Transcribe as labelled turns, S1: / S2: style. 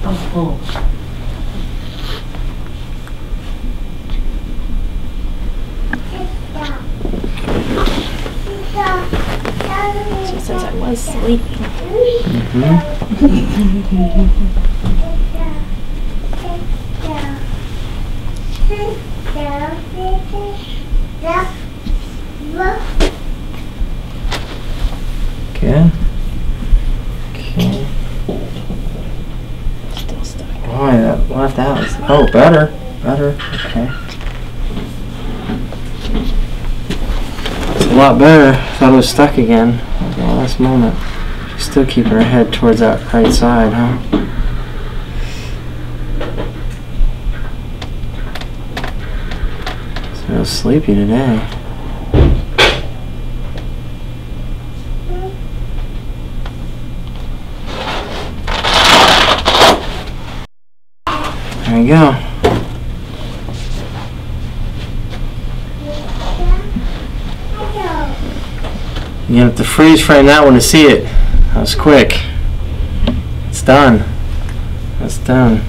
S1: Oh.
S2: She says I was sleeping.
S3: Good. Okay.
S2: Still stuck.
S3: Boy, that left out. Oh, better. Better. Okay. It's a lot better. Thought it was stuck again. The last moment. She's still keeping her head towards that right side, huh? She's real sleepy today. There you go. You have to freeze frame that one to see it. That was quick. It's done. That's done.